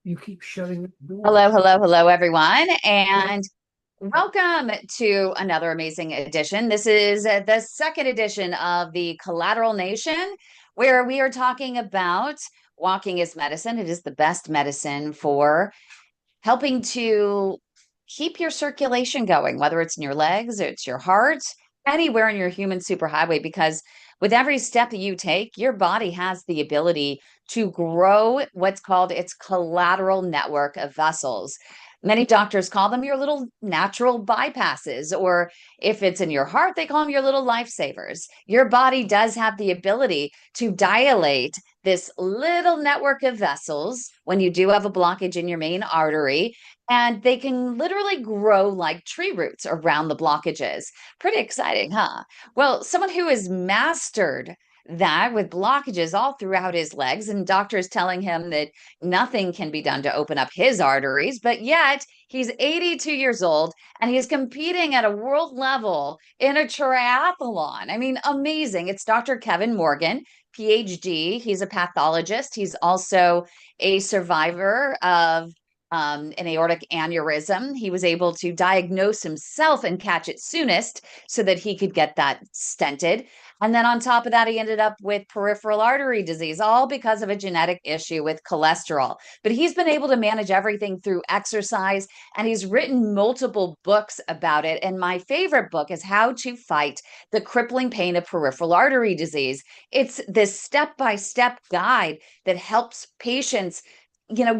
You keep shutting the door. Hello, hello, hello, everyone, and welcome to another amazing edition. This is the second edition of the Collateral Nation, where we are talking about walking is medicine. It is the best medicine for helping to keep your circulation going, whether it's in your legs, it's your heart, anywhere in your human superhighway, because with every step that you take, your body has the ability to grow what's called its collateral network of vessels. Many doctors call them your little natural bypasses, or if it's in your heart, they call them your little lifesavers. Your body does have the ability to dilate this little network of vessels when you do have a blockage in your main artery, and they can literally grow like tree roots around the blockages. Pretty exciting, huh? Well, someone who has mastered that with blockages all throughout his legs, and doctors telling him that nothing can be done to open up his arteries, but yet he's 82 years old and he's competing at a world level in a triathlon. I mean, amazing. It's Dr. Kevin Morgan. PhD. He's a pathologist. He's also a survivor of an aortic aneurysm. He was able to diagnose himself and catch it soonest so that he could get that stented. And then on top of that, he ended up with peripheral artery disease, all because of a genetic issue with cholesterol. But he's been able to manage everything through exercise, and he's written multiple books about it. And my favorite book is How to Fight the Crippling Pain of Peripheral Artery Disease. It's this step by step guide that helps patients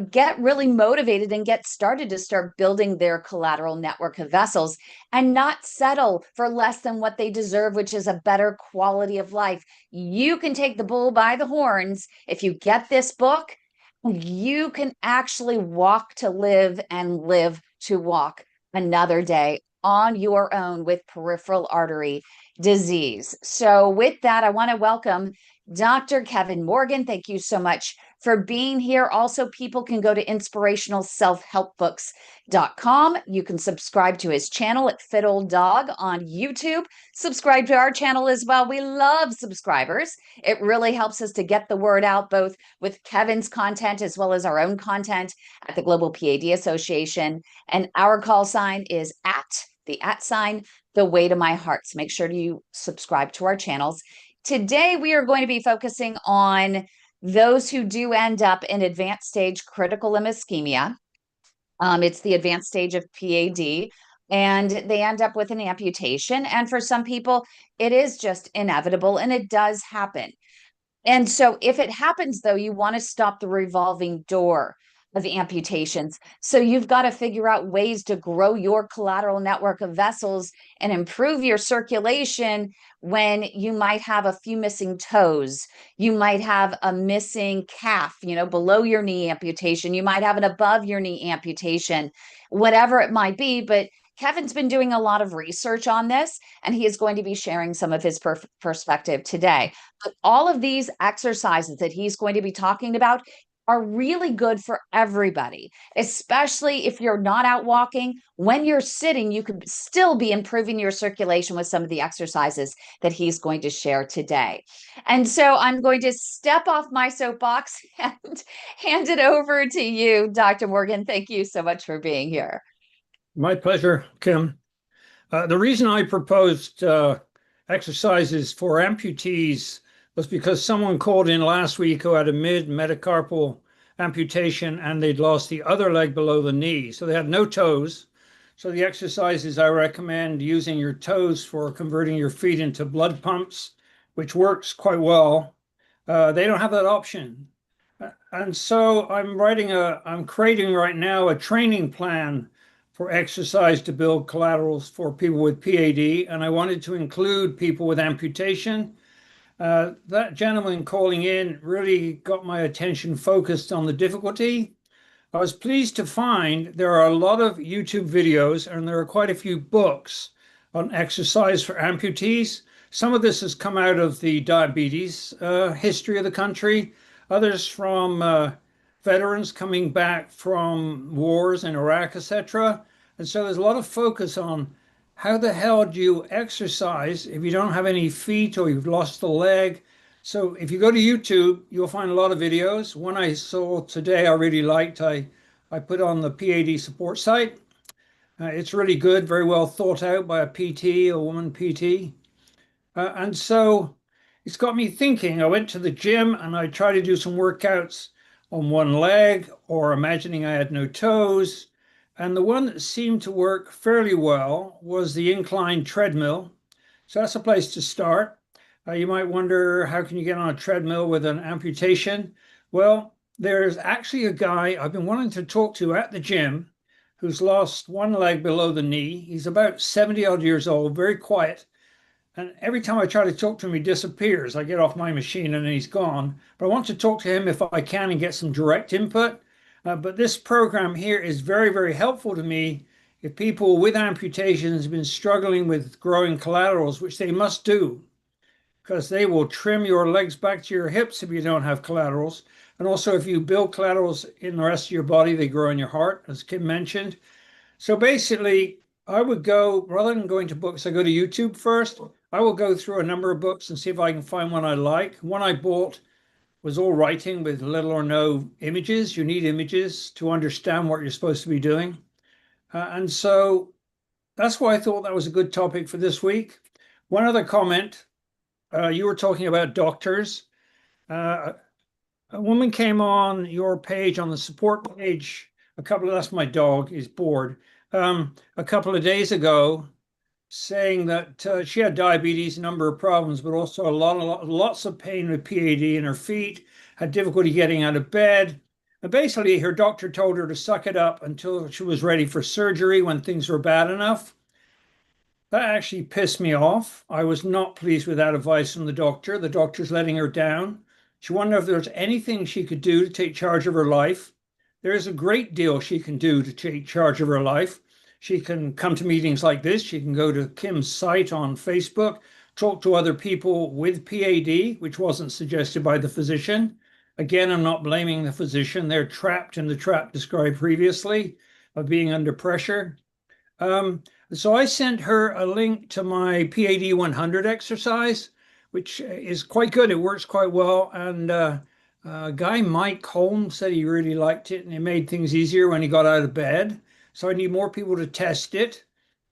get really motivated and get started to start building their collateral network of vessels and not settle for less than what they deserve, which is a better quality of life. You can take the bull by the horns. If you get this book, you can actually walk to live and live to walk another day on your own with peripheral artery disease. So, with that, I want to welcome Dr. Kevin Morgan. Thank you so much for being here. Also, people can go to inspirationalselfhelpbooks.com. You can subscribe to his channel at Fit Old Dog on YouTube. Subscribe to our channel as well. We love subscribers. It really helps us to get the word out, both with Kevin's content as well as our own content at the Global PAD Association. And our call sign is @ the way to my heart. So make sure you subscribe to our channels. Today, we are going to be focusing on those who do end up in advanced stage critical limb ischemia. It's the advanced stage of PAD, and they end up with an amputation. And for some people, it is just inevitable, and it does happen. And so, if it happens, though, you want to stop the revolving door of amputations. So, you've got to figure out ways to grow your collateral network of vessels and improve your circulation when you might have a few missing toes. You might have a missing calf, below your knee amputation. You might have an above your knee amputation, whatever it might be. But Kevin's been doing a lot of research on this, and he is going to be sharing some of his perspective today. But all of these exercises that he's going to be talking about are really good for everybody, especially if you're not out walking. When you're sitting, you could still be improving your circulation with some of the exercises that he's going to share today. And so I'm going to step off my soapbox and hand it over to you, Dr. Morgan. Thank you so much for being here. My pleasure, Kim. The reason I proposed exercises for amputees was because someone called in last week who had a mid-metacarpal amputation and they'd lost the other leg below the knee. So they had no toes. So the exercises I recommend using your toes for converting your feet into blood pumps, which works quite well. They don't have that option. And so I'm creating right now a training plan for exercise to build collaterals for people with PAD, and I wanted to include people with amputation. That gentleman calling in really got my attention focused on the difficulty. I was pleased to find there are a lot of YouTube videos and there are quite a few books on exercise for amputees. Some of this has come out of the diabetes history of the country, others from veterans coming back from wars in Iraq, etc. And so there's a lot of focus on how the hell do you exercise if you don't have any feet or you've lost a leg? So if you go to YouTube, you'll find a lot of videos. One I saw today I really liked. I put on the PAD support site. It's really good, very well thought out by a PT, a woman PT. And so it's got me thinking. I went to the gym and I tried to do some workouts on one leg or imagining I had no toes. And the one that seemed to work fairly well was the incline treadmill. So that's a place to start. You might wonder, how can you get on a treadmill with an amputation? Well, there's actually a guy I've been wanting to talk to at the gym who's lost one leg below the knee. He's about 70 odd years old, very quiet. And every time I try to talk to him, he disappears. I get off my machine and then he's gone. But I want to talk to him if I can and get some direct input. But this program here is very, very helpful to me if people with amputations have been struggling with growing collaterals, which they must do, because they will trim your legs back to your hips if you don't have collaterals. And also, if you build collaterals in the rest of your body, they grow in your heart, as Kym mentioned. So basically, I would go, rather than going to books, I go to YouTube first. I will go through a number of books and see if I can find one I like. One I bought was all writing with little or no images. You need images to understand what you're supposed to be doing. And so that's why I thought that was a good topic for this week. One other comment, you were talking about doctors. A woman came on your page, on the support page, that's my dog, is bored, a couple of days ago, saying that she had diabetes, a number of problems, but also lots of pain with PAD in her feet, had difficulty getting out of bed. And basically, her doctor told her to suck it up until she was ready for surgery when things were bad enough. That actually pissed me off. I was not pleased with that advice from the doctor. The doctor's letting her down. She wondered if there's anything she could do to take charge of her life. There is a great deal she can do to take charge of her life. She can come to meetings like this. She can go to Kym's site on Facebook, talk to other people with PAD, which wasn't suggested by the physician. Again, I'm not blaming the physician. They're trapped in the trap described previously of being under pressure. So I sent her a link to my PAD 100 exercise, which is quite good. It works quite well. And guy Mike Holmes said he really liked it and it made things easier when he got out of bed. So I need more people to test it.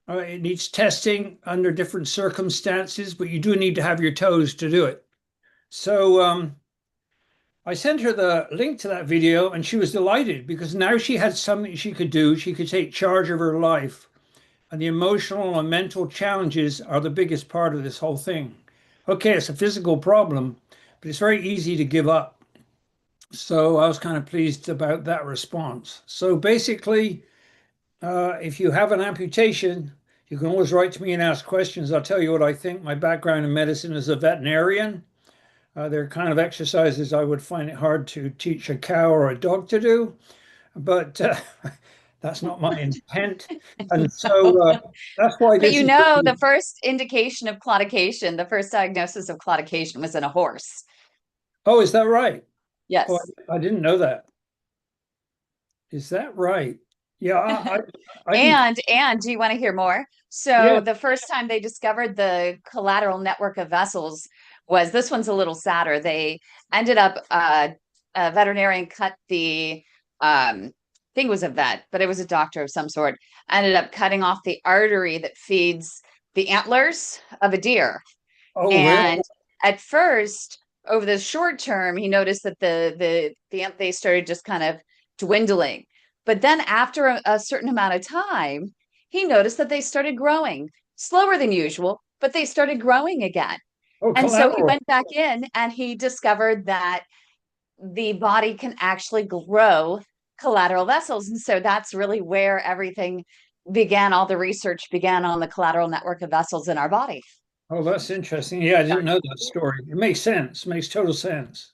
It needs testing under different circumstances, but you do need to have your toes to do it. So I sent her the link to that video and she was delighted because now she had something she could do. She could take charge of her life. And the emotional and mental challenges are the biggest part of this whole thing. Okay, it's a physical problem, but it's very easy to give up. So I was kind of pleased about that response. So basically, if you have an amputation, you can always write to me and ask questions. I'll tell you what I think. My background in medicine is a veterinarian. There are kind of exercises I would find it hard to teach a cow or a dog to do, but that's not my intent. And so that's why But this is. the first indication of claudication, the first diagnosis of claudication was in a horse. Oh, is that right? Yes. Oh, I didn't know that. Is that right? Yeah, I And do you want to hear more? So yeah. the first time they discovered the collateral network of vessels was, this one's a little sadder. They ended up a veterinarian cut the I think it was a vet, but it was a doctor of some sort, ended up cutting off the artery that feeds the antlers of a deer. Oh, really? And at first, over the short term, he noticed that they started just kind of dwindling. But then after a certain amount of time, he noticed that they started growing slower than usual, but they started growing again. Oh, And so he collateral. went back in and he discovered that the body can actually grow collateral vessels. And so that's really where everything began. All the research began on the collateral network of vessels in our body. Oh, that's interesting. Yeah, I didn't know that story. It makes sense. Makes total sense.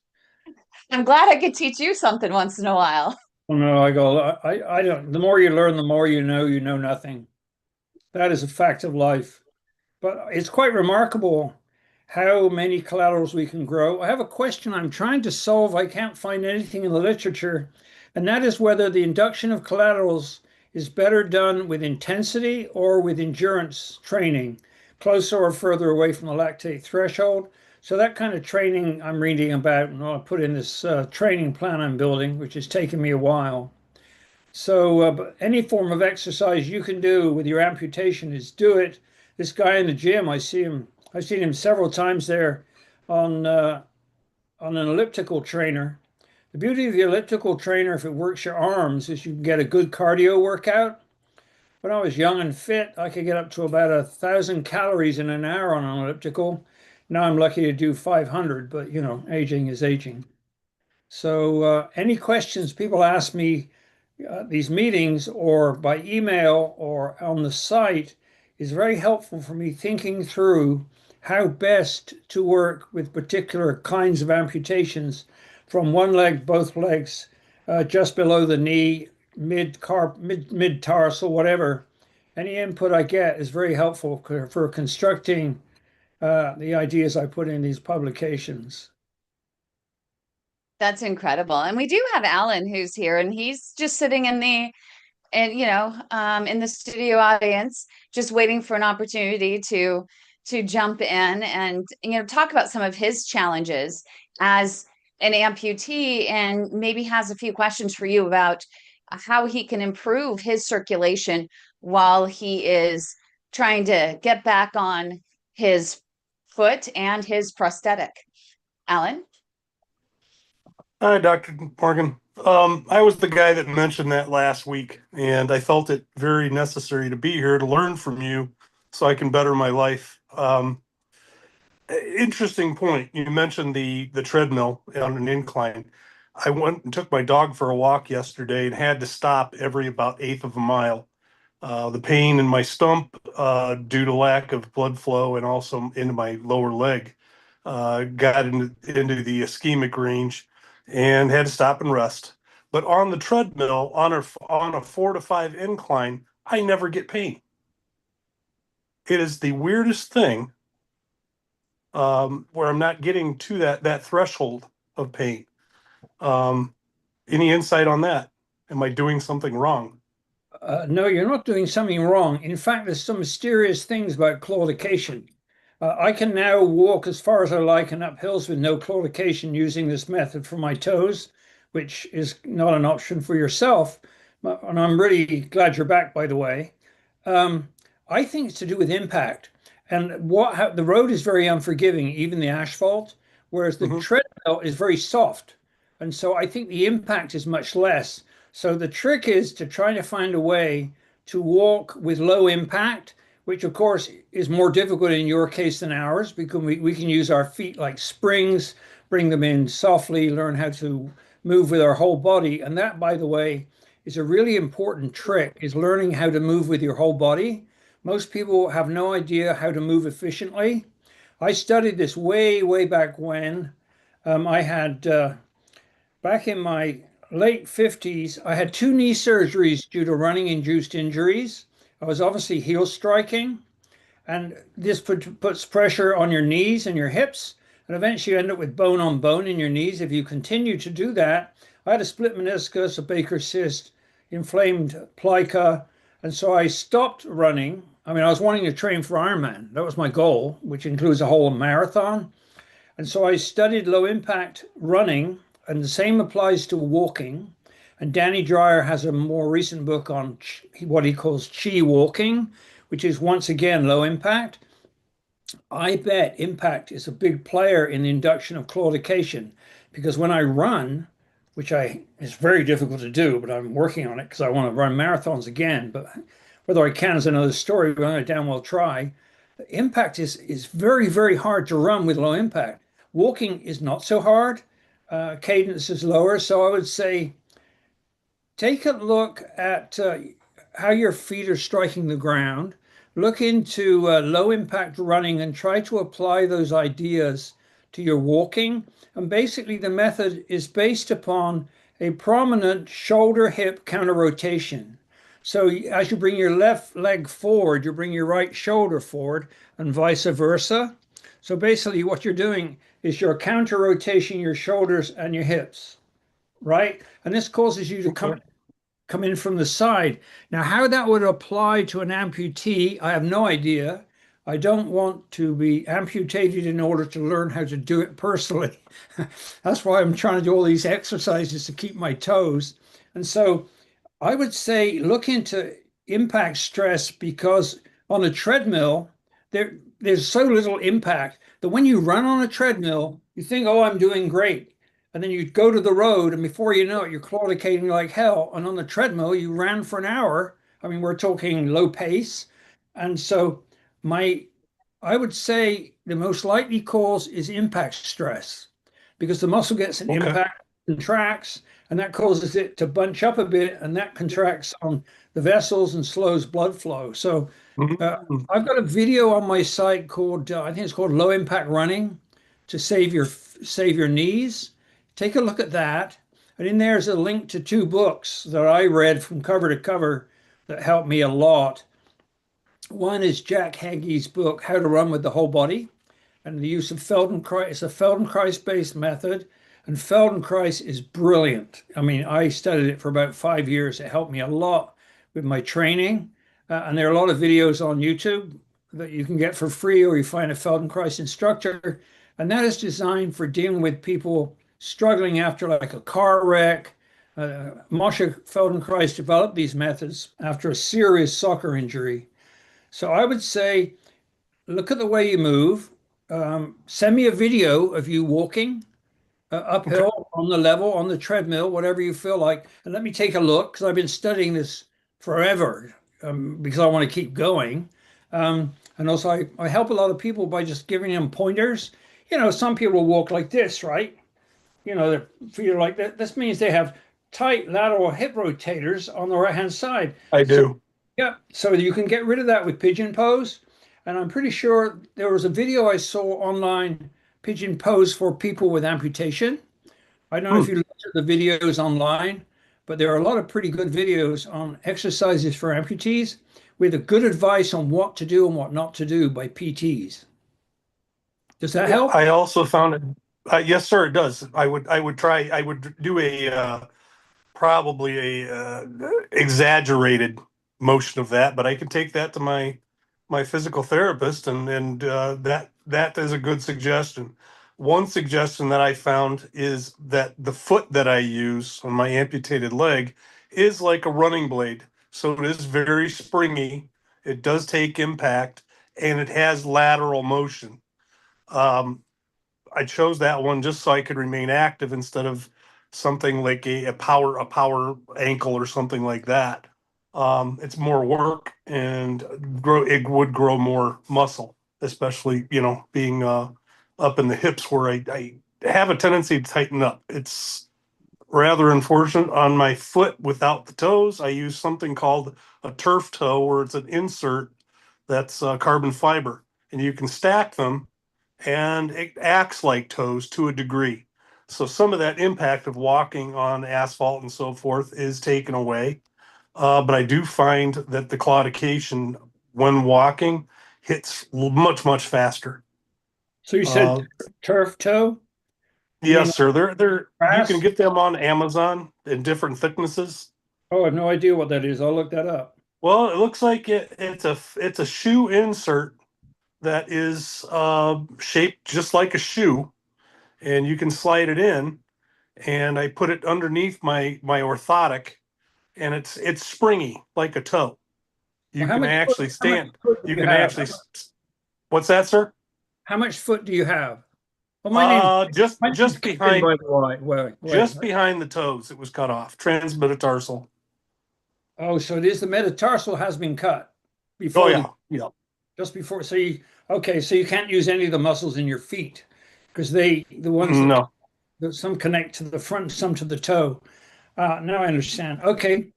I'm glad I could teach you something once in a while. Oh no, I don't. The more you learn, the more you know nothing. That is a fact of life. But it's quite remarkable how many collaterals we can grow. I have a question I'm trying to solve. I can't find anything in the literature, and that is whether the induction of collaterals is better done with intensity or with endurance training, closer or further away from the lactate threshold. So that kind of training I'm reading about, and I'll put in this training plan I'm building, which has taken me a while. So but any form of exercise you can do with your amputation is do it. This guy in the gym, I've seen him several times there on on an elliptical trainer. The beauty of the elliptical trainer, if it works your arms, is you can get a good cardio workout. When I was young and fit, I could get up to about 1,000 calories in an hour on an elliptical. Now I'm lucky to do 500, but you know, aging is aging. So any questions people ask me these meetings or by email or on the site is very helpful for me thinking through how best to work with particular kinds of amputations from one leg, both legs, just below the knee, mid tarsal, whatever. Any input I get is very helpful for constructing the ideas I put in these publications. That's incredible. And we do have Alan who's here, and he's just sitting in the in the studio audience, just waiting for an opportunity to jump in and talk about some of his challenges as an amputee, and maybe has a few questions for you about how he can improve his circulation while he is trying to get back on his foot and his prosthetic. Alan? Hi, Dr. Morgan. I was the guy that mentioned that last week, and I felt it very necessary to be here to learn from you so I can better my life. Interesting point. You mentioned the treadmill on an incline. I went and took my dog for a walk yesterday and had to stop every about eighth of a mile. The pain in my stump, due to lack of blood flow and also into my lower leg, got into the ischemic range and had to stop and rest. But on the treadmill, on a 4 to 5 incline, I never get pain. It is the weirdest thing, where I'm not getting to that threshold of pain. Um, any insight on that? Am I doing something wrong? No, you're not doing something wrong. In fact, there's some mysterious things about claudication. I can now walk as far as I like and up hills with no claudication using this method for my toes, which is not an option for yourself. And I'm really glad you're back, by the way. Um, I think it's to do with impact. And the road is very unforgiving, even the asphalt, whereas the Hmm. treadmill is very soft. And so I think the impact is much less. So the trick is to try to find a way to walk with low impact, which of course is more difficult in your case than ours because we can use our feet like springs, bring them in softly, learn how to move with our whole body. And that, by the way, is a really important trick, is learning how to move with your whole body. Most people have no idea how to move efficiently. I studied this way back when. I had back in my late 50s, I had two knee surgeries due to running induced injuries. I was obviously heel striking, and this puts pressure on your knees and your hips, and eventually you end up with bone on bone in your knees if you continue to do that. I had a split meniscus, a Baker cyst, inflamed plica, and so I stopped running. I mean, I was wanting to train for Ironman. That was my goal, which includes a whole marathon. And so I studied low impact running, and the same applies to walking. And Danny Dreyer has a more recent book on what he calls chi walking, which is once again low impact. I bet impact is a big player in the induction of claudication because when I run, which I is very difficult to do, but I'm working on it because I want to run marathons again. But whether I can is another story, but I damn well try. Impact is very hard to run with low impact. Walking is not so hard. Cadence is lower, so I would say take a look at how your feet are striking the ground. Look into low impact running and try to apply those ideas to your walking. And basically, the method is based upon a prominent shoulder hip counter rotation. So as you bring your left leg forward, you bring your right shoulder forward and vice versa. So basically, what you're doing is you're counter rotating your shoulders and your hips, right? And this causes you to Okay. come in from the side. Now, how that would apply to an amputee, I have no idea. I don't want to be amputated in order to learn how to do it personally. That's why I'm trying to do all these exercises to keep my toes. And so I would say look into impact stress because on a treadmill, there's so little impact that when you run on a treadmill, you think, oh, I'm doing great. And then you go to the road, and before you know it, you're claudicating like hell. And on the treadmill, you ran for an hour. I mean, we're talking low pace. And so my I would say the most likely cause is impact stress because the muscle gets an Okay. impact, contracts, and that causes it to bunch up a bit, and that contracts on the vessels and slows blood flow. So uh, Mhm. I've got a video on my site called I think it's called Low Impact Running to save your knees. Take a look at that, and in there's a link to two books that I read from cover to cover that helped me a lot. One is Jack Hagee's book, How to Run with the Whole Body, and the use of Feldenkrais. It's a Feldenkrais-based method, and Feldenkrais is brilliant. I mean, I studied it for about 5 years. It helped me a lot with my training, and there are a lot of videos on YouTube that you can get for free, or you find a Feldenkrais instructor, and that is designed for dealing with people struggling after like a car wreck. Moshe Feldenkrais developed these methods after a serious soccer injury. So I would say look at the way you move. Send me a video of you walking Okay. uphill on the level, on the treadmill, whatever you feel like. And let me take a look because I've been studying this forever because I want to keep going. And also, I help a lot of people by just giving them pointers. You know, some people walk like this, right? You know, their feet are like that. This means they have tight lateral hip rotators on the right hand side. I So do. yeah, so you can get rid of that with pigeon pose. And I'm pretty sure there was a video I saw online, pigeon pose for people with amputation. I don't know if Hmm. you looked at the videos online, but there are a lot of pretty good videos on exercises for amputees with a good advice on what to do and what not to do by PTs. Does that Yeah, help? I also found it. Yes, sir, it does. I would do a probably a exaggerated motion of that, but I can take that to my physical therapist, and that is a good suggestion. One suggestion that I found is that the foot that I use on my amputated leg is like a running blade, so it is very springy. It does take impact, and it has lateral motion. Um, I chose that one just so I could remain active instead of something like a power ankle or something like that. It's more work and it would grow more muscle, especially being up in the hips where I have a tendency to tighten up. It's rather unfortunate on my foot without the toes. I use something called a turf toe, where it's an insert that's carbon fiber, and you can stack them and it acts like toes to a degree. So some of that impact of walking on asphalt and so forth is taken away. But I do find that the claudication when walking hits much, much faster. So you said Uh, turf toe? You mean yes, like sir. They're you can grass? get them on Amazon in different thicknesses. Oh, I have no idea what that is. I'll look that up. Well, it looks like it's a shoe insert that is shaped just like a shoe, and you can slide it in, and I put it underneath my orthotic, and it's springy like a toe. Well, You can actually how much stand. foot do You you can have? actually. What's that, sir? How much foot do you have? Well, my name's Just Kevin, behind by the way. Wait. just behind the toes. It was cut off. Transmetatarsal. Oh, so it is the metatarsal has been cut Oh before yeah, yeah. just before. Okay, so you can't use any of the muscles in your feet because the ones No. that some connect to the front, some to the toe. Now I understand. Okay,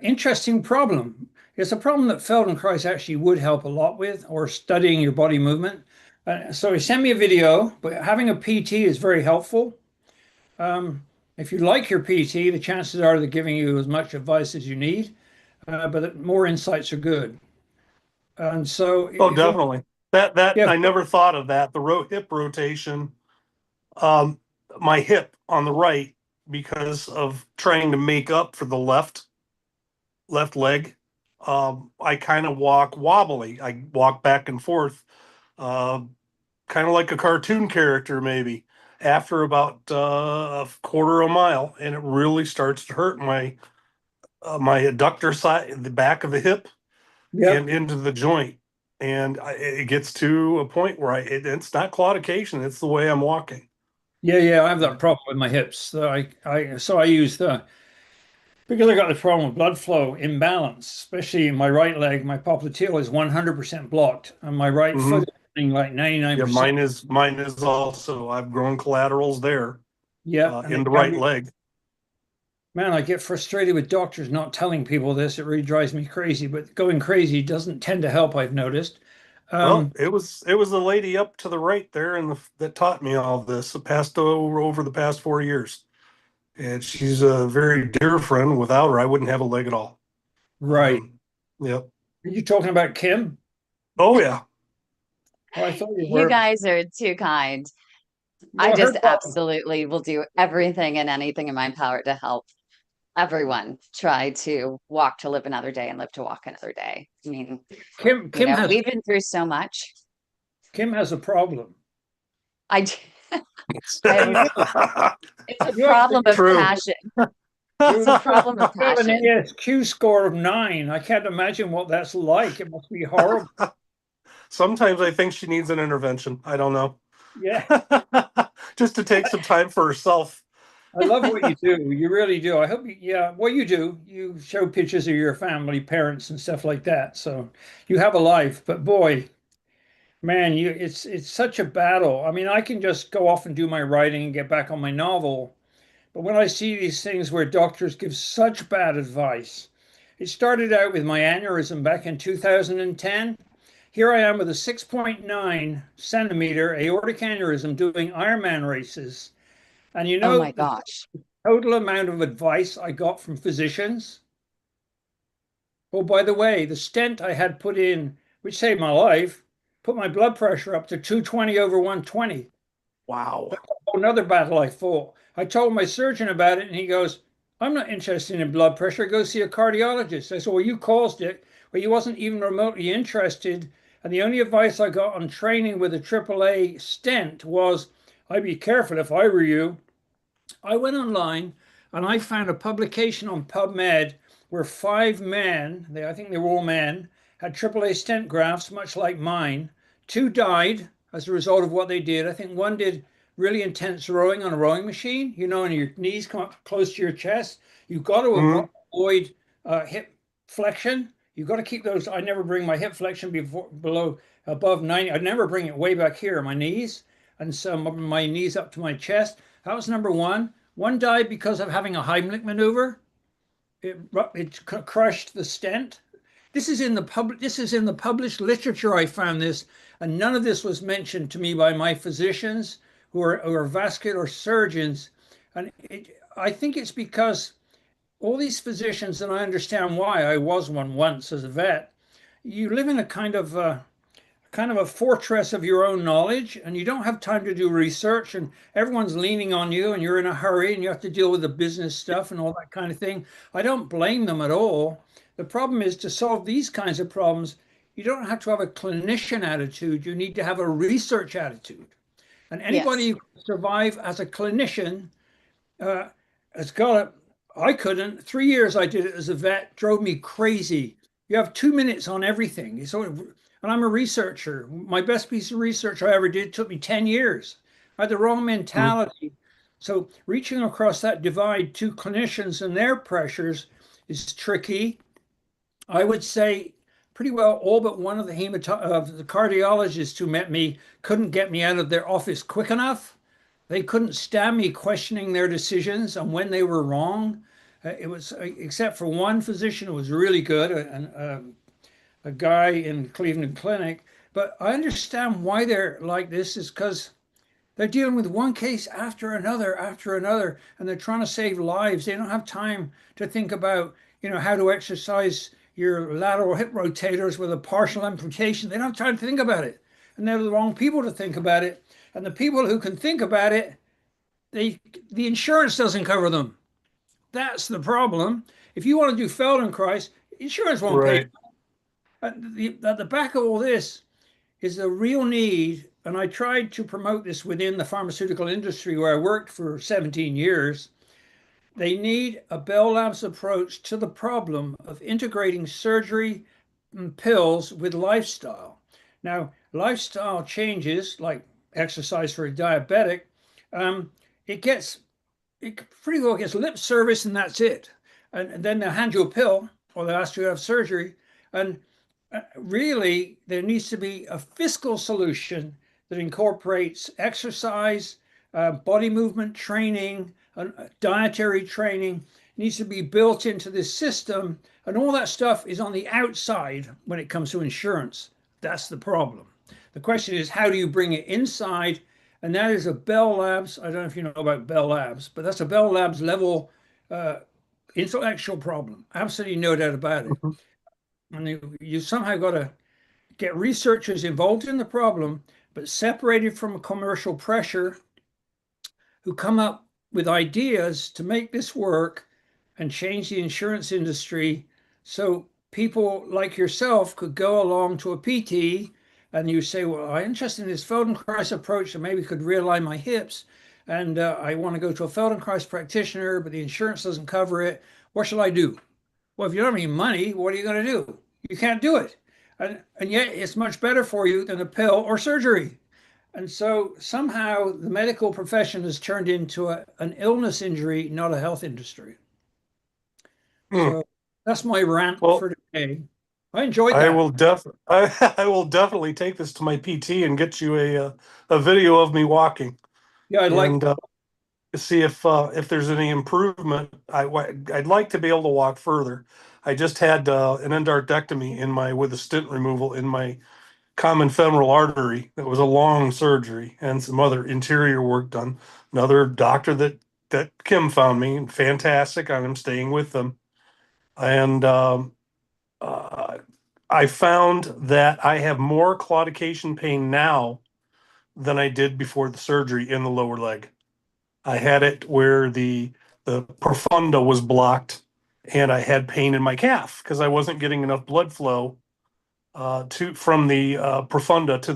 interesting problem. It's a problem that Feldenkrais actually would help a lot with, or studying your body movement. So he sent me a video, but having a PT is very helpful. Um, if you like your PT, the chances are they're giving you as much advice as you need, but more insights are good. And so Oh, if you, definitely. That yeah, I never thought of that. The hip rotation. Um, my hip on the right, because of trying to make up for the left leg. I kind of walk wobbly. I walk back and forth, uh, kind of like a cartoon character, maybe. After about a quarter of a mile, and it really starts to hurt my adductor side, the back of the hip, Yep. and into the joint. And it gets to a point where it's not claudication; it's the way I'm walking. Yeah, yeah, I have that problem with my hips. So I use because I got the problem with blood flow imbalance, especially in my right leg. My popliteal is 100% blocked, and my right Hmm. foot is running like Yeah, 99%. mine is also. I've grown collaterals there Yeah, and in the right leg. man, I get frustrated with doctors not telling people this. It really drives me crazy. But going crazy doesn't tend to help, I've noticed. Well, Um, it was the lady up to the right there, and that taught me all this. It passed over the past 4 years, and she's a very dear friend. Without her, I wouldn't have a leg at all. right. Yep. Are you talking about Kym? Oh yeah. Oh, I thought you You were. guys are too kind. I Well, her just problem. absolutely will do everything and anything in my power to help everyone try to walk to live another day and live to walk another day. I mean, Kym, you Kym know, has we've been through so much. Kym has a problem. I, I have, it's a You have to problem of True. passion. It's you a problem of have an passion. ASQ score of 9. I can't imagine what that's like. It must be horrible. Sometimes I think she needs an intervention. I don't know. Yeah. Just to take some time for herself. I love what you do. You really do. I hope yeah, what you do, you show pictures of your family, parents, and stuff like that. So you have a life. But boy, man, it's such a battle. I mean, I can just go off and do my writing and get back on my novel. But when I see these things where doctors give such bad advice, it started out with my aneurysm back in 2010. Here I am with a 6.9 centimeter aortic aneurysm doing Ironman races. And you Oh know my the gosh. total amount of advice I got from physicians? Oh, by the way, the stent I had put in, which saved my life, put my blood pressure up to 220 over 120. Wow. Another battle I fought. I told my surgeon about it, and he goes, I'm not interested in blood pressure. Go see a cardiologist. I said, well, you caused it. Well, you wasn't even remotely interested. And the only advice I got on training with a AAA stent was, I'd be careful if I were you. I went online and I found a publication on PubMed where 5 men, I think they were all men, had AAA stent grafts, much like mine. 2 died as a result of what they did. I think one did really intense rowing on a rowing machine, and your knees come up close to your chest. You've got to Hmm. avoid hip flexion. You've got to keep those. I never bring my hip flexion above 90. I never bring it way back here, my knees, and so my knees up to my chest. That was number one. One died because of having a Heimlich maneuver. It crushed the stent. This is in the published literature. I found this, and none of this was mentioned to me by my physicians who are vascular surgeons. And I think it's because all these physicians, and I understand why. I was one once as a vet. You live in a kind of a fortress of your own knowledge, and you don't have time to do research, and everyone's leaning on you, and you're in a hurry, and you have to deal with the business stuff and all that kind of thing. I don't blame them at all. The problem is, to solve these kinds of problems, you don't have to have a clinician attitude. You need to have a research attitude. And anybody Yes. who can survive as a clinician uh, has got it. I couldn't. 3 years I did it as a vet, drove me crazy. You have 2 minutes on everything. And I'm a researcher. My best piece of research I ever did took me 10 years. I had the wrong mentality. So reaching across that divide to clinicians and their pressures is tricky. I would say pretty well all but one of the cardiologists who met me couldn't get me out of their office quick enough. They couldn't stand me questioning their decisions on when they were wrong. It was except for one physician who was really good, a guy in Cleveland Clinic. But I understand why they're like this is because they're dealing with one case after another, and they're trying to save lives. They don't have time to think about, how to exercise your lateral hip rotators with a partial amputation. They don't have time to think about it. And they're the wrong people to think about it. And the people who can think about it, the insurance doesn't cover them. That's the problem. If you want to do Feldenkrais, Insurance won't pay. Right. At the back of all this is a real need, and I tried to promote this within the pharmaceutical industry where I worked for 17 years. They need a Bell Labs approach to the problem of integrating surgery and pills with lifestyle. Now, lifestyle changes like exercise for a diabetic, um, it gets it pretty well gets lip service and that's it. And then they'll hand you a pill or they'll ask you to have surgery. And really, there needs to be a fiscal solution that incorporates exercise, body movement training, dietary training. It needs to be built into this system. And all that stuff is on the outside when it comes to insurance. That's the problem. The question is, how do you bring it inside? And that is a Bell Labs. I don't know if you know about Bell Labs, but that's a Bell Labs level uh, intellectual problem. Absolutely no doubt about it. Mhm. And you somehow got to get researchers involved in the problem, but separated from commercial pressure, who come up with ideas to make this work and change the insurance industry so people like yourself could go along to a PT and you say, well, I'm interested in this Feldenkrais approach and maybe could realign my hips. And I want to go to a Feldenkrais practitioner, but the insurance doesn't cover it. What shall I do? Well, if you don't have any money, what are you going to do? You can't do it. And yet it's much better for you than a pill or surgery. And so somehow the medical profession has turned into an illness injury, not a health industry. Hmm. So that's my rant Well, for today. I enjoyed I that. will I will definitely take this to my PT and get you a video of me walking Yeah, I'd like, and see if there's any improvement. I'd like to be able to walk further. I just had an endarterectomy in my with a stent removal in my common femoral artery. That was a long surgery and some other interior work done. Another doctor that Kym found me, fantastic. I'm staying with them, and uh, I found that I have more claudication pain now than I did before the surgery in the lower leg. I had it where the profunda was blocked, and I had pain in my calf because I wasn't getting enough blood flow to from the profunda to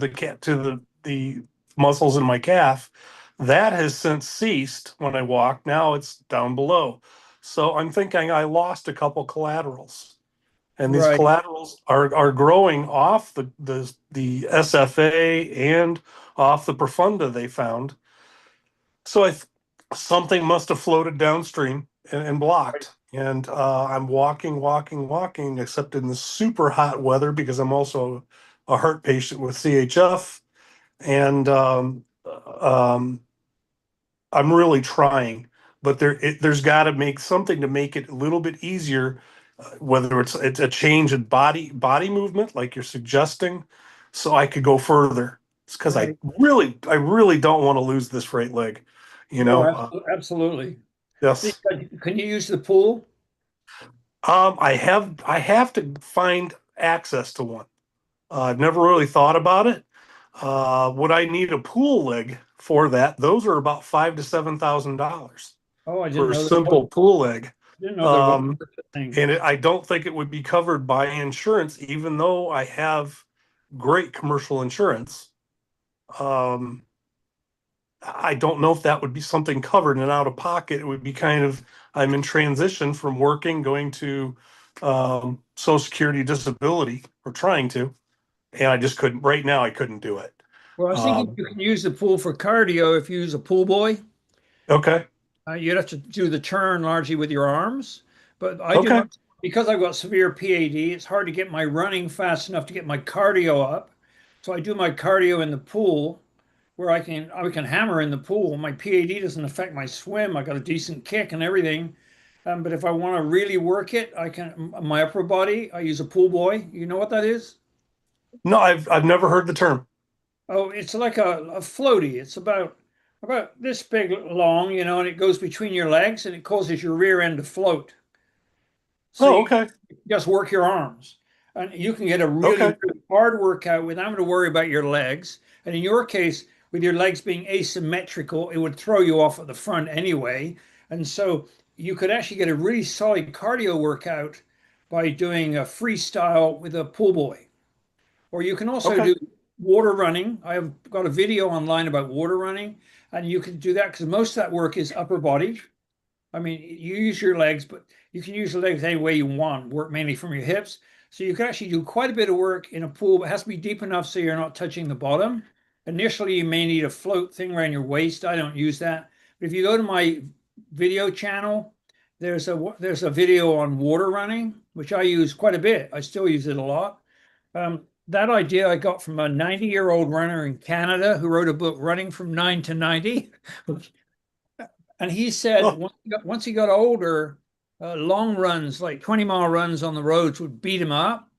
the muscles in my calf. That has since ceased when I walk. Now it's down below. So I'm thinking I lost a couple collaterals, and these right, collaterals are growing off the SFA and off the profunda they found. So something must have floated downstream and blocked. And I'm walking, except in the super hot weather because I'm also a heart patient with CHF. And um, I'm really trying, but there's got to make something to make it a little bit easier, whether it's a change in body movement, like you're suggesting, so I could go further. It's because right. I really don't want to lose this right leg, you No, know. absolutely. Yes. Can you use the pool? I have to find access to one. I've never really thought about it. Would I need a pool leg for that? Those are about $5,000 to $7,000 Oh, I didn't for a know there was, simple pool leg. didn't know there was Um, such a thing. and I don't think it would be covered by insurance, even though I have great commercial insurance. Um, I don't know if that would be something covered and out of pocket. It would be kind of, I'm in transition from working, going to Social Security disability, or trying to, and I just couldn't, right now, I couldn't do it. Well, I was thinking Um, you can use the pool for cardio if you use a pool boy. okay. You'd have to do the turn largely with your arms, but I do Okay. my, because I've got severe PAD, it's hard to get my running fast enough to get my cardio up. So I do my cardio in the pool where I can hammer in the pool. My PAD doesn't affect my swim. I got a decent kick and everything. But if I want to really work it, I can my upper body, I use a pool boy. You know what that is? No, I've never heard the term. Oh, it's like a floaty. It's about this big long, and it goes between your legs and it causes your rear end to float. So Oh, you okay. just work your arms. And you can get a really, Okay. really hard workout without having to worry about your legs. And in your case, with your legs being asymmetrical, it would throw you off at the front anyway. And so you could actually get a really solid cardio workout by doing a freestyle with a pool boy. Or you can also Okay. do water running. I've got a video online about water running, and you can do that because most of that work is upper body. I mean, you use your legs, but you can use the legs any way you want, work mainly from your hips. So you can actually do quite a bit of work in a pool, but it has to be deep enough so you're not touching the bottom. Initially, you may need a float thing around your waist. I don't use that. But if you go to my video channel, there's a video on water running, which I use quite a bit. I still use it a lot. That idea I got from a 90-year-old runner in Canada who wrote a book, Running from 9 to 90. And he said Oh, once he got older, long runs, like 20-mile runs on the roads, would beat him up.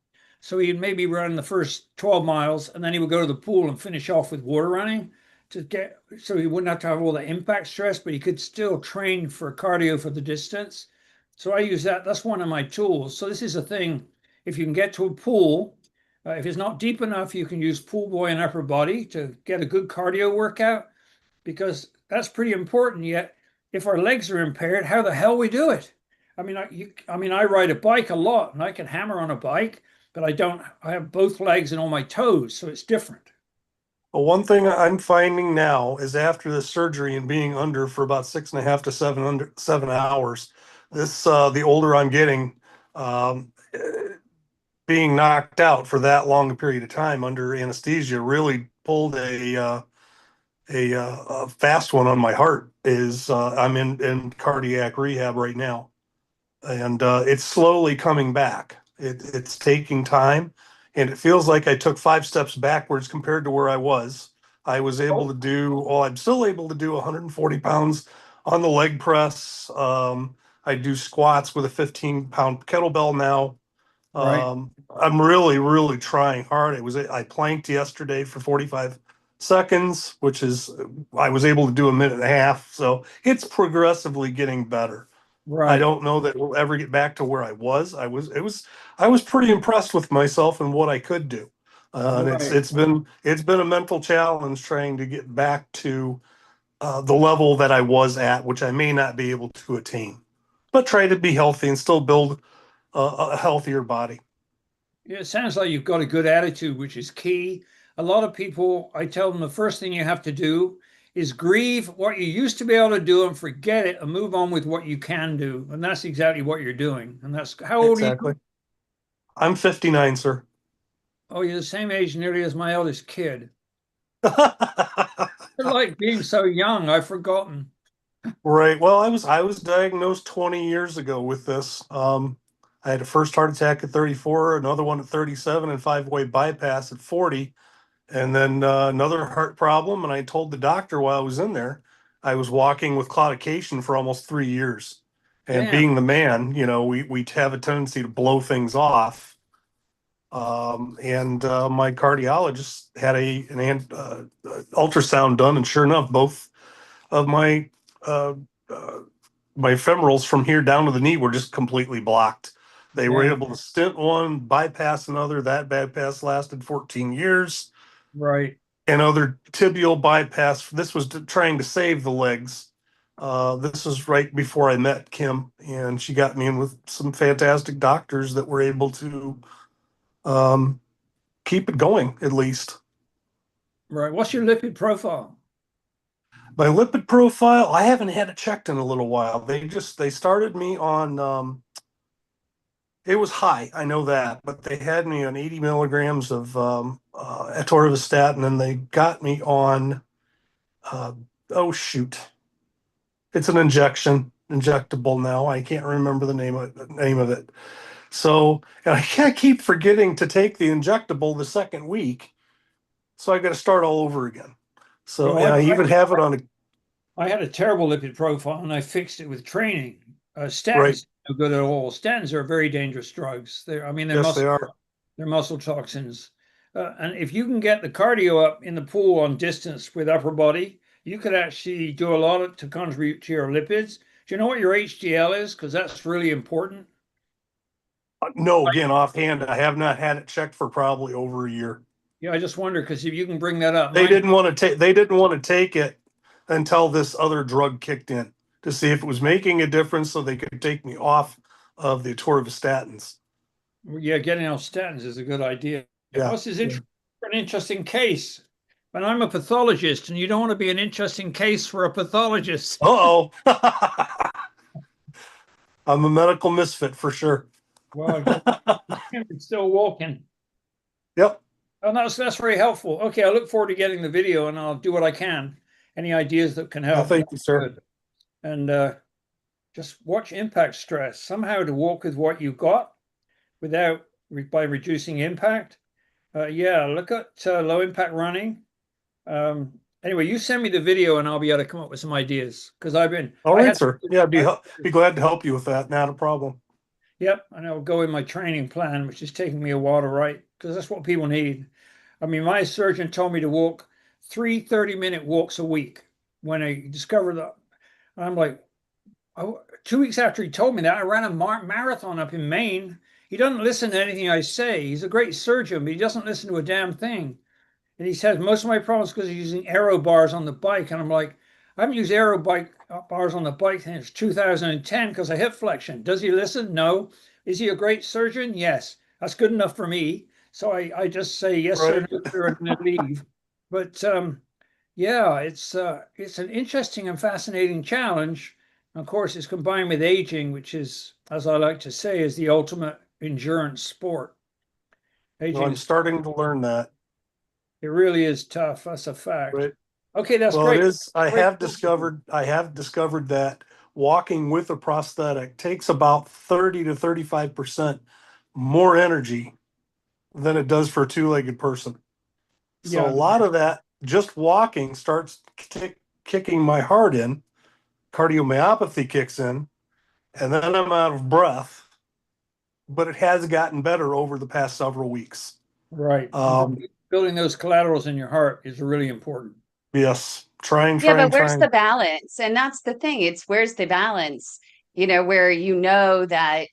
So he'd maybe run the first 12 miles and then he would go to the pool and finish off with water running to get so he wouldn't have to have all the impact stress, but he could still train for cardio for the distance. So I use that. That's one of my tools. So this is a thing. If you can get to a pool, if it's not deep enough, you can use pool boy and upper body to get a good cardio workout because that's pretty important. Yet if our legs are impaired, how the hell we do it? I ride a bike a lot and I can hammer on a bike, but I don't, I have both legs and all my toes, so it's different. well, one thing I'm finding now is after the surgery and being under for about 6.5 to 7 hours, the older I'm getting, um, being knocked out for that long a period of time under anesthesia really pulled a fast one on my heart. I'm in cardiac rehab right now, and it's slowly coming back. It's taking time, and it feels like I took 5 steps backwards compared to where I was. I was able to do, well, I'm still able to do 140 pounds on the leg press. I do squats with a 15-pound kettlebell now. Right, I'm really, really trying hard. I planked yesterday for 45 seconds, which is I was able to do a minute and a half. So it's progressively getting better. I right, don't know that we'll ever get back to where I was. I was pretty impressed with myself and what I could do. And right. it's been a mental challenge trying to get back to the level that I was at, which I may not be able to attain, but try to be healthy and still build a healthier body. Yeah, it sounds like you've got a good attitude, which is key. A lot of people, I tell them the first thing you have to do is grieve what you used to be able to do and forget it and move on with what you can do. And that's exactly what you're doing. And that's how old are you? Exactly. I'm 59, sir. Oh, you're the same age nearly as my eldest kid. I like being so young, I've forgotten. Right. Well, I was diagnosed 20 years ago with this. I had a first heart attack at 34, another one at 37, and five-way bypass at 40, and then another heart problem. And I told the doctor while I was in there, I was walking with claudication for almost 3 years. And Damn. being the man, we have a tendency to blow things off. And my cardiologist had ultrasound done, and sure enough, both of uh, uh, my femorals from here down to the knee were just completely blocked. They were Damn. able to stent one, bypass another. That bypass lasted 14 years. Right. Another tibial bypass. This was trying to save the legs. This was right before I met Kym, and she got me in with some fantastic doctors that were able to um, keep it going, at least. Right. What's your lipid profile? My lipid profile, I haven't had it checked in a little while. They started me on it was high, I know that, but they had me on 80 milligrams of atorvastatin, and they got me on uh, oh shoot, it's an injectable now. I can't remember the name of it. So and I can't keep forgetting to take the injectable the second week, so I got to start all over again. You So know, and I even have it on a I had a terrible lipid profile and I fixed it with training. right. Statins are no good at all. Statins are very dangerous drugs. Yes, they are. They're muscle toxins. And if you can get the cardio up in the pool on distance with upper body, you could actually do a lot to contribute to your lipids. Do you know what your HDL is? Because that's really important. No, again, offhand, I have not had it checked for probably over a year. Yeah, I just wonder because if you can bring that up, They mine. didn't want to take they didn't want to take it until this other drug kicked in to see if it was making a difference so they could take me off of the atorvastatins. Yeah, getting off statins is a good idea. Yeah. This is an interesting case. But I'm a pathologist, and you don't want to be an interesting case for a pathologist. Uh-oh. I'm a medical misfit for sure. Well, it's still walking. Yep. Oh, that's very helpful. Okay, I look forward to getting the video, and I'll do what I can. Any ideas that can Well, help? thank you, sir. Good. And just watch impact stress. Somehow to walk with what you've got without by reducing impact. Yeah, look at low impact running. Anyway, you send me the video and I'll be able to come up with some ideas because All I right, had sir. Yeah, be glad to help you with that. Not a problem. Yep, and I'll go in my training plan, which is taking me a while to write because that's what people need. I mean, my surgeon told me to walk 30-minute walks a week when I discovered that. I'm like, oh, 2 weeks after he told me that, I ran a marathon up in Maine. He doesn't listen to anything I say. He's a great surgeon, but he doesn't listen to a damn thing. And he says most of my problems because he's using aero bars on the bike. And I'm like, I haven't used aero bike bars on the bike since 2010 because of hip flexion. Does he listen? No. Is he a great surgeon? Yes. That's good enough for me. So I just say yes, sir, Right. no, sir, and then leave. But yeah, it's an interesting and fascinating challenge. Of course, it's combined with aging, which is, as I like to say, is the ultimate endurance sport. Well, Aging I'm is, starting to learn that. it really is tough. That's a fact. Right. Okay, that's Well, great. it is. I Great. have discovered that walking with a prosthetic takes about 30 to 35% more energy than it does for a two-legged person. So a Yeah, lot of that just walking starts kicking my heart in, cardiomyopathy kicks in, and then I'm out of breath. But it has gotten better over the past several weeks. right. Building those collaterals in your heart is really important. Yes, Yeah, but where's trying. the balance? And that's the thing. It's where's the balance, where you know that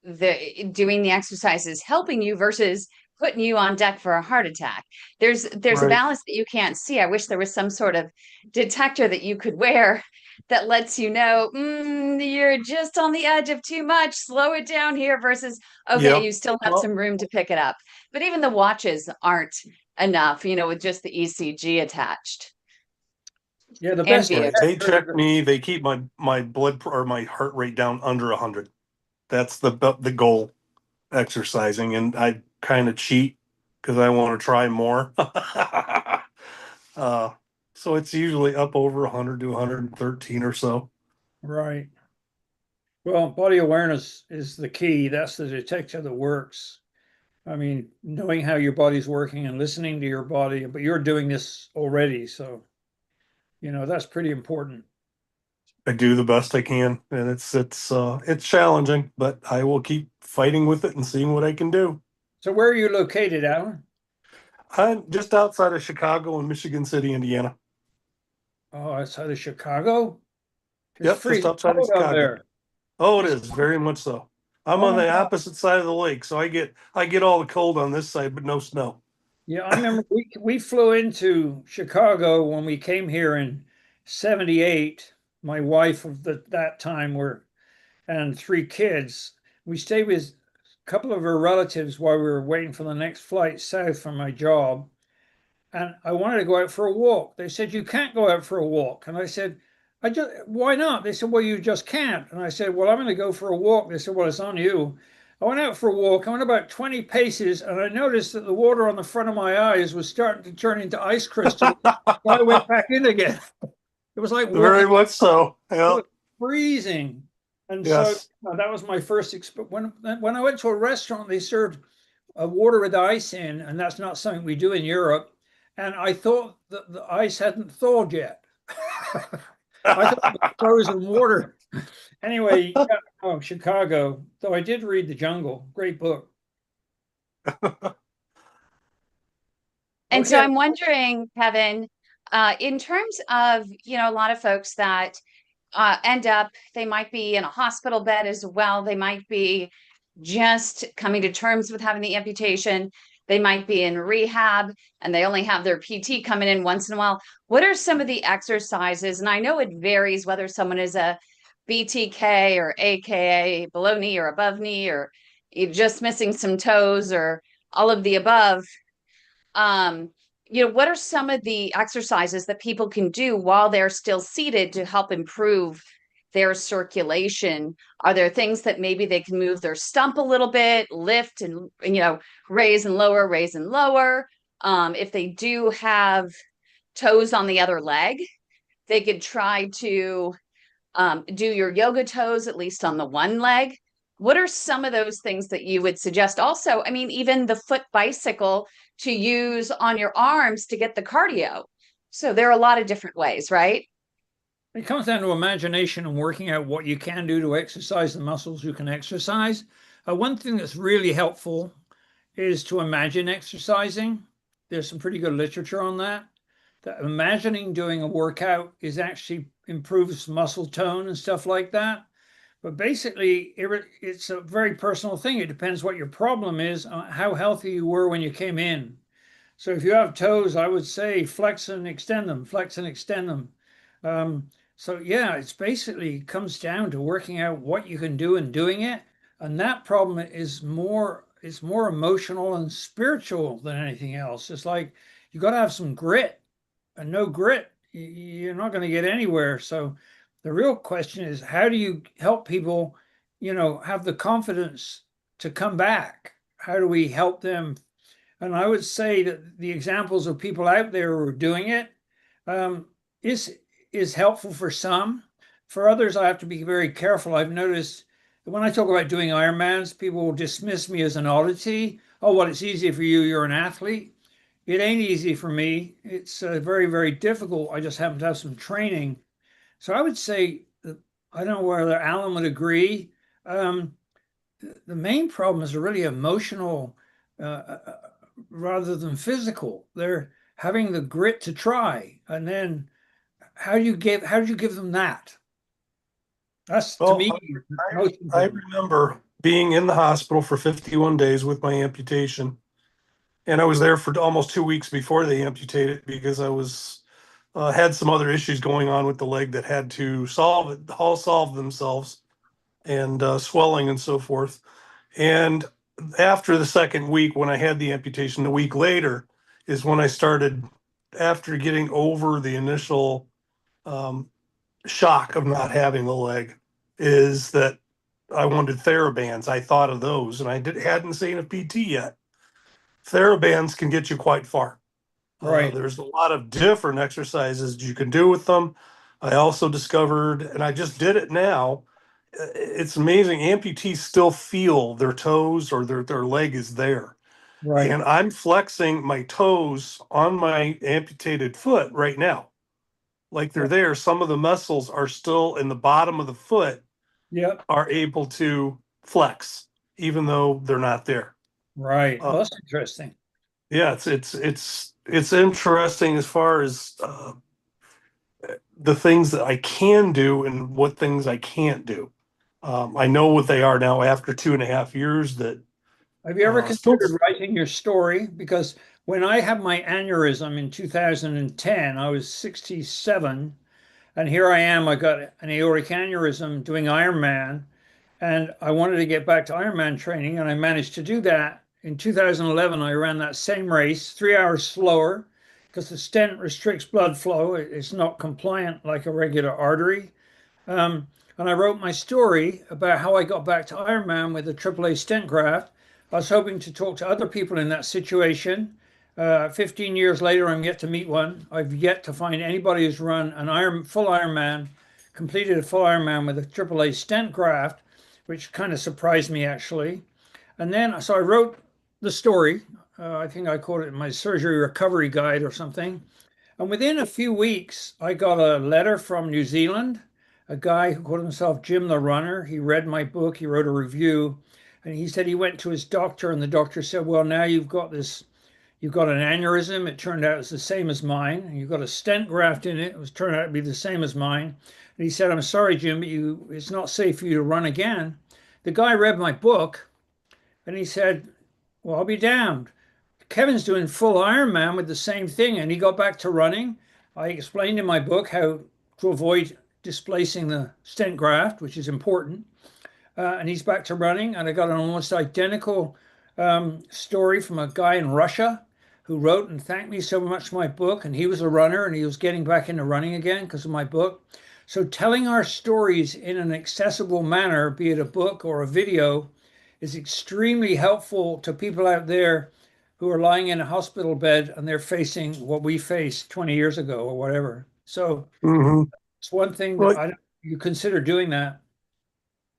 the doing the exercise is helping you versus putting you on deck for a heart attack. There's a Right. balance that you can't see. I wish there was some sort of detector that you could wear that lets you know, you're just on the edge of too much. Slow it down here versus, okay, Yep. you still have Well, some room to pick it up. But even the watches aren't enough, with just the ECG attached. Yeah, the And best right. vehicle. They check me. They keep my blood or my heart rate down under 100. That's the goal. Exercising, and I kind of cheat because I want to try more. uh, so it's usually up over 100 to 113 or so. Right. Well, body awareness is the key. That's the detector that works. I mean, knowing how your body's working and listening to your body, but you're doing this already, so that's pretty important. I do the best I can, and it's challenging, but I will keep fighting with it and seeing what I can do. So where are you located, Alan? I'm just outside of Chicago in Michigan City, Indiana. Oh, outside of Chicago? It's Yep, just freezing outside of cold out Chicago. there. Oh, it is very much so. I'm Oh on my the God. opposite side of the lake, so I get all the cold on this side, but no snow. Yeah, I remember we flew into Chicago when we came here in 78. My wife of that time and 3 kids. We stayed with a couple of her relatives while we were waiting for the next flight south from my job. And I wanted to go out for a walk. They said, you can't go out for a walk. And I said, why not? They said, well, you just can't. And I said, well, I'm going to go for a walk. They said, well, it's on you. I went out for a walk. I went about 20 paces and I noticed that the water on the front of my eyes was starting to turn into ice crystals. So I went back in again. It was like Very walking. much so. It Yeah. was freezing. And so Yes. that was my first experience. When I went to a restaurant, they served water with ice in, and that's not something we do in Europe. And I thought that the ice hadn't thawed yet. I thought it was frozen water. Anyway, yeah, oh, Chicago. So I did read The Jungle. Great book. And so Okay. I'm wondering, Kevin, in terms of, a lot of folks that end up, they might be in a hospital bed as well. They might be just coming to terms with having the amputation. They might be in rehab and they only have their PT coming in once in a while. What are some of the exercises? And I know it varies whether someone is a BTK or AKA below knee or above knee or you're just missing some toes or all of the above. What are some of the exercises that people can do while they're still seated to help improve their circulation? Are there things that maybe they can move their stump a little bit, lift and raise and lower, raise and lower? If they do have toes on the other leg, they could try to do your yoga toes, at least on the one leg. What are some of those things that you would suggest? Also, I mean, even the foot bicycle to use on your arms to get the cardio. So there are a lot of different ways, right? It comes down to imagination and working out what you can do to exercise the muscles you can exercise. One thing that's really helpful is to imagine exercising. There's some pretty good literature on that. That imagining doing a workout is actually improves muscle tone and stuff like that. But basically, it's a very personal thing. It depends what your problem is, how healthy you were when you came in. So if you have toes, I would say flex and extend them, flex and extend them. So yeah, it's basically comes down to working out what you can do and doing it. And that problem is it's more emotional and spiritual than anything else. It's like you got to have some grit, and no grit, you're not going to get anywhere. So the real question is, how do you help people, have the confidence to come back? How do we help them? And I would say that the examples of people out there who are doing it is helpful for some. For others, I have to be very careful. I've noticed that when I talk about doing Ironmans, people will dismiss me as an oddity. Oh, well, it's easy for you. You're an athlete. It ain't easy for me. It's very, very difficult. I just happen to have some training. So I would say, I don't know whether Alan would agree. The main problems are really emotional rather than physical. They're having the grit to try. And then how did you give them that? That's to Well, me most I important. remember being in the hospital for 51 days with my amputation. And I was there for almost 2 weeks before they amputated because I was had some other issues going on with the leg that had to all solve themselves, and swelling and so forth. And after the second week, when I had the amputation, a week later is when I started, after getting over the initial shock of not having the leg, is that I wanted TheraBands. I thought of those, and hadn't seen a PT yet. TheraBands can get you quite far. Right. There's a lot of different exercises you can do with them. I also discovered, and I just did it now. It's amazing. Amputees still feel their toes or their leg is there. Right. And I'm flexing my toes on my amputated foot right now. Like they're there. Some of the muscles are still in the bottom of the foot, Yep. are able to flex, even though they're not there. Right. Uh, Well, that's interesting. yeah, it's interesting as far as the things that I can do and what things I can't do. I know what they are now after 2.5 years. That Have you ever still, considered writing your story? Because when I had my aneurysm in 2010, I was 67, and here I am. I got an aortic aneurysm doing Ironman, and I wanted to get back to Ironman training, and I managed to do that. In 2011, I ran that same race, 3 hours slower, because the stent restricts blood flow. It's not compliant like a regular artery. And I wrote my story about how I got back to Ironman with a AAA stent graft. I was hoping to talk to other people in that situation. 15 years later, I'm yet to meet one. I've yet to find anybody who's run full Ironman, completed a full Ironman with a AAA stent graft, which kind of surprised me actually. And then, so I wrote the story. I think I called it my surgery recovery guide or something. And within a few weeks, I got a letter from New Zealand, a guy who called himself Jim the Runner. He read my book, he wrote a review, and he said he went to his doctor, and the doctor said, well, now you've got an aneurysm. It turned out it's the same as mine. And you've got a stent graft in it. It was turned out to be the same as mine. And he said, I'm sorry, Jim, but it's not safe for you to run again. The guy read my book and he said, well, I'll be damned. Kevin's doing full Ironman with the same thing, and he got back to running. I explained in my book how to avoid displacing the stent graft, which is important. and he's back to running. And I got an almost identical story from a guy in Russia who wrote and thanked me so much for my book. And he was a runner and he was getting back into running again because of my book. So telling our stories in an accessible manner, be it a book or a video, is extremely helpful to people out there who are lying in a hospital bed and they're facing what we faced 20 years ago or whatever. So Hmm. it's one thing that Well, you consider doing that.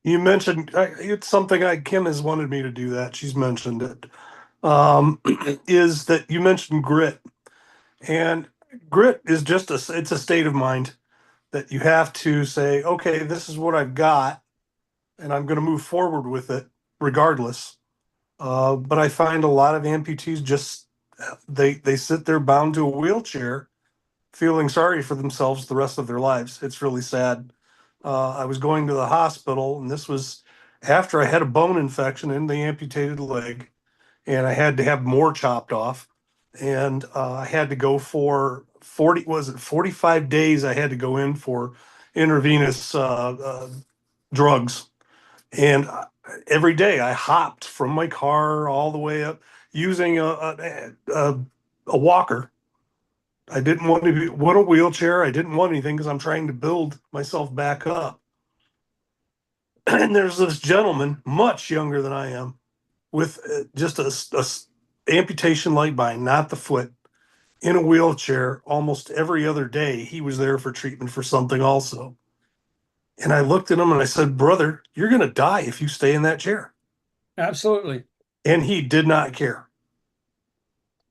you mentioned it's something Kim has wanted me to do that. She's mentioned it. Is that you mentioned grit, and grit is just it's a state of mind that you have to say, okay, this is what I've got, and I'm going to move forward with it regardless. But I find a lot of amputees just they sit there bound to a wheelchair, feeling sorry for themselves the rest of their lives. It's really sad. I was going to the hospital, and this was after I had a bone infection in the amputated leg, and I had to have more chopped off, and I had to go for 45 days. I had to go in for intravenous drugs, and every day I hopped from my car all the way up using a walker. I didn't want a wheelchair. I didn't want anything because I'm trying to build myself back up. And there's this gentleman, much younger than I am, with just a amputation like mine, not the foot, in a wheelchair almost every other day. He was there for treatment for something also. And I looked at him and I said, "Brother, you're going to die if you stay in that chair." Absolutely. And he did not care.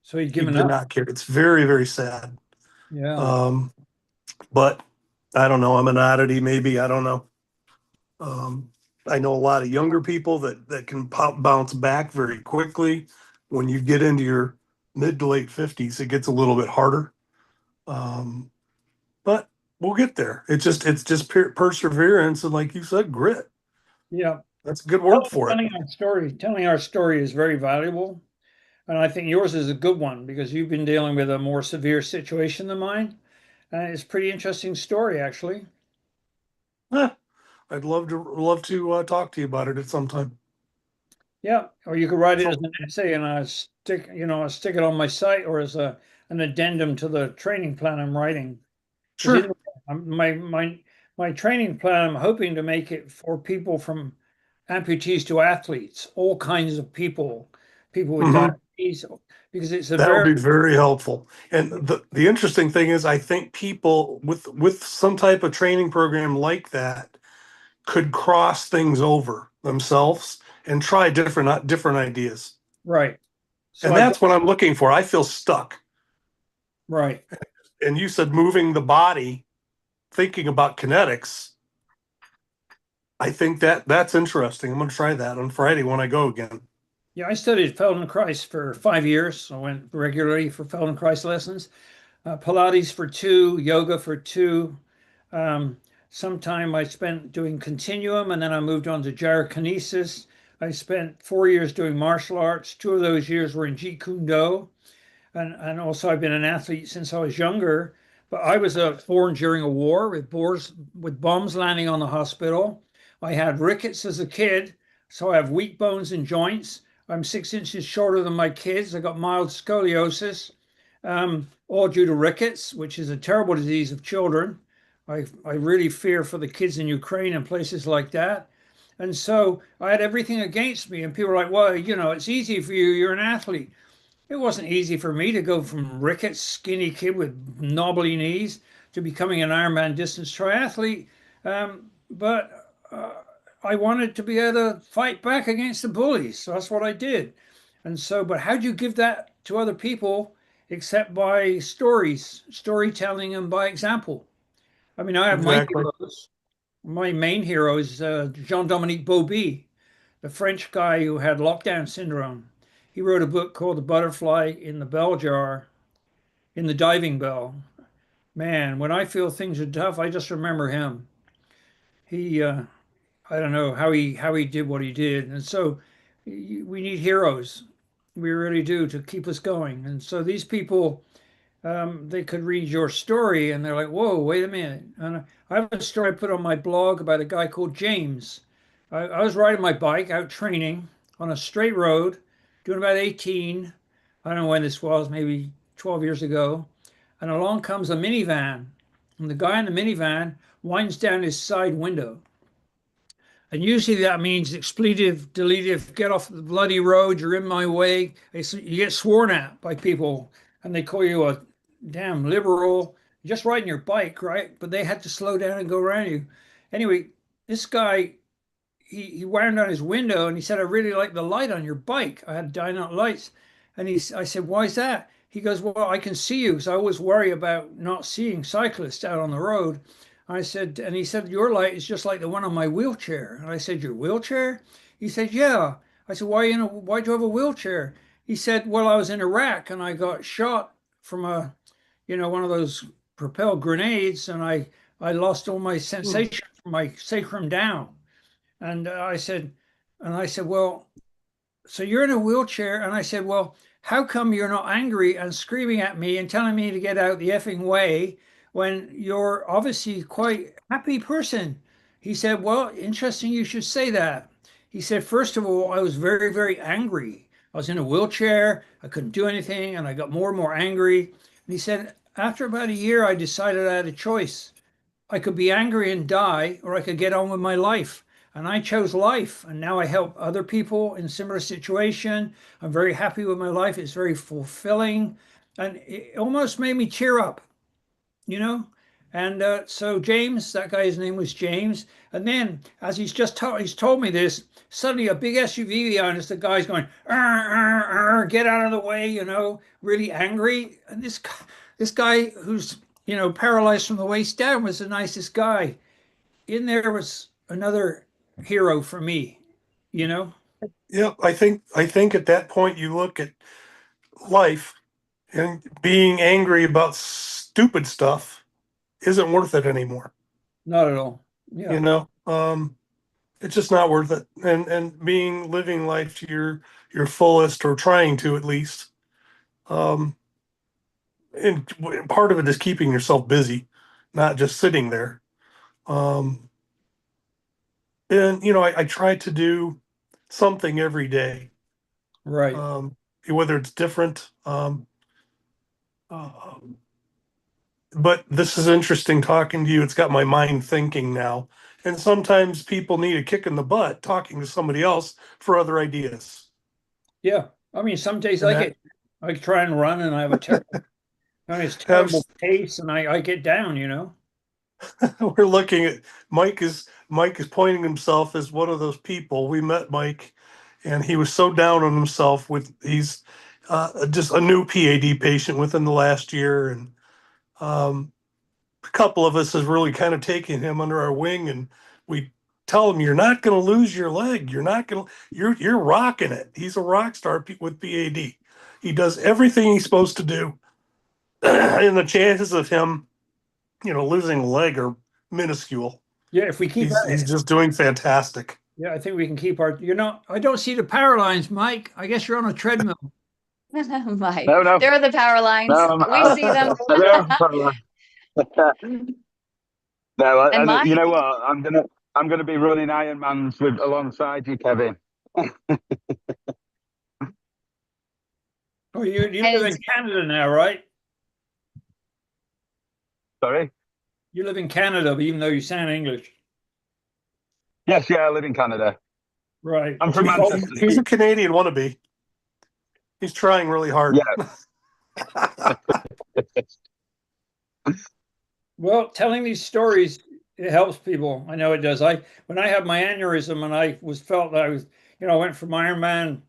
So he'd He given did up. not care. It's very, very sad. Yeah. Um, but I don't know. I'm an oddity, maybe. I don't know. Um, I know a lot of younger people that can bounce back very quickly. When you get into your mid to late 50s, it gets a little bit harder. Um, but we'll get there. It's just perseverance and, like you said, grit. Yeah. That's a good word for it. Telling our story is very valuable. And I think yours is a good one because you've been dealing with a more severe situation than mine. And it's a pretty interesting story, actually. Eh, I'd love to talk to you about it at some time. Yeah. Or you could write it as So an essay and I stick it on my site or as an addendum to the training plan I'm writing. Because sure. my training plan, I'm hoping to make it for people from amputees to athletes, all kinds of people, people with Hmm. diabetes, because it's a That would very be very helpful. And the interesting thing is, I think people with some type of training program like that could cross things over themselves and try different ideas. right. So And I that's what I'm looking for. I feel stuck. right. And you said moving the body, thinking about kinetics. I think that's interesting. I'm going to try that on Friday when I go again. Yeah, I studied Feldenkrais for 5 years. I went regularly for Feldenkrais lessons, Pilates for two, yoga for two. Um, Sometime I spent doing continuum, and then I moved on to gyrokinesis. I spent 4 years doing martial arts. 2 of those years were in Jeet Kune Do. And also I've been an athlete since I was younger. But I was born during a war with bombs landing on the hospital. I had rickets as a kid, so I have weak bones and joints. I'm 6 inches shorter than my kids. I got mild scoliosis, all due to rickets, which is a terrible disease of children. I really fear for the kids in Ukraine and places like that. And so I had everything against me. And people were like, well, it's easy for you. You're an athlete. It wasn't easy for me to go from rickets, skinny kid with knobbly knees, to becoming an Ironman distance triathlete. But I wanted to be able to fight back against the bullies. So that's what I did. And so, but how do you give that to other people except by stories, storytelling, and by example? I mean, I have my Exactly. heroes. My main hero is Jean-Dominique Bauby, the French guy who had lockdown syndrome. He wrote a book called The Butterfly in the Bell Jar, in the Diving Bell. Man, when I feel things are tough, I just remember him. He, I don't know how he did what he did, and so we need heroes. We really do to keep us going. And so these people, they could read your story and they're like, "Whoa, wait a minute!" And I have a story I put on my blog about a guy called James. I was riding my bike out training on a straight road, doing about 18. I don't know when this was, maybe 12 years ago. And along comes a minivan. And the guy in the minivan winds down his side window. And usually that means expletive, deletive, get off the bloody road, you're in my way. You get sworn at by people and they call you a damn liberal. You're just riding your bike, right? But they had to slow down and go around you. Anyway, this guy, he wound on his window and he said, I really like the light on your bike. I had dyno lights. And I said, why is that? He goes, well, I can see you because I always worry about not seeing cyclists out on the road. I said, and he said, your light is just like the one on my wheelchair. And I said, your wheelchair? He said, yeah. I said, why do you have a wheelchair? He said, well, I was in Iraq and I got shot from one of those propelled grenades and I lost all my sensation from my sacrum down. And I said, well, so you're in a wheelchair. And I said, well, how come you're not angry and screaming at me and telling me to get out the effing way when you're obviously quite happy person? He said, well, interesting you should say that. He said, first of all, I was very, very angry. I was in a wheelchair. I couldn't do anything. And I got more and more angry. And he said, after about a year, I decided I had a choice. I could be angry and die, or I could get on with my life. And I chose life. And now I help other people in similar situation. I'm very happy with my life. It's very fulfilling. And it almost made me tear up, you know? And so James, that guy's name was James. And then as he's told me this, suddenly a big SUV behind us, the guy's going, get out of the way, really angry. And this guy who's, paralyzed from the waist down was the nicest guy. In there was another hero for me, you know? Yeah, I think at that point you look at life and being angry about stupid stuff isn't worth it anymore. Not at all. Yeah. It's just not worth it. And living life to your fullest, or trying to at least. And part of it is keeping yourself busy, not just sitting there. Um, and I try to do something every day, Right. whether it's different. But this is interesting talking to you. It's got my mind thinking now. And sometimes people need a kick in the butt talking to somebody else for other ideas. Yeah. I mean, some days And I try and run and I have a terrible pace and I get down. we're looking at Mike is pointing himself as one of those people. We met Mike and he was so down on himself he's just a new PAD patient within the last year. And a couple of us has really kind of taken him under our wing, and we tell him, you're not going to lose your leg. You're rocking it. He's a rock star with PAD. He does everything he's supposed to do. And the chances of him, losing a leg are minuscule. Yeah, if we keep he's just doing fantastic. Yeah, I think we can keep I don't see the power lines, Mike. I guess you're on a treadmill. Mike, No. There are the power lines. No, We see them. No, And Mike? you know what? I'm gonna be running Ironmans alongside you, Kevin. Oh, you live in Canada now, right? Sorry? You live in Canada, but even though you sound English. Yes, I live in Canada. Right. I'm from Manchester. He's a Canadian wannabe. He's trying really hard. Yeah. Well, telling these stories, it helps people. I know it does. When I had my aneurysm and I felt that I was, I went from Ironman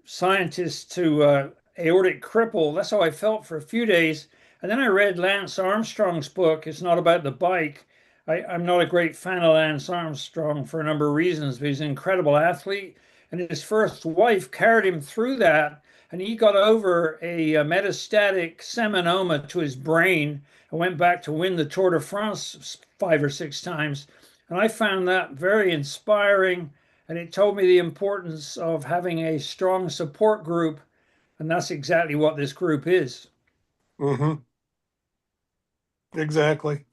scientist to aortic cripple. That's how I felt for a few days. And then I read Lance Armstrong's book. It's not about the bike. I'm not a great fan of Lance Armstrong for a number of reasons, but he's an incredible athlete. And his first wife carried him through that. And he got over a metastatic seminoma to his brain and went back to win the Tour de France 5 or 6 times. And I found that very inspiring. And it told me the importance of having a strong support group. And that's exactly what this group is. Mm-hmm. Exactly.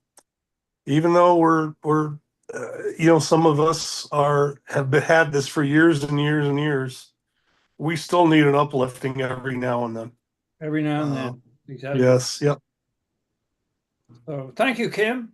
Even though we're some of us had this for years and years and years. We still need an uplifting every now and then. Every now and Uh, then. Exactly. Yes, yep. So thank you, Kym.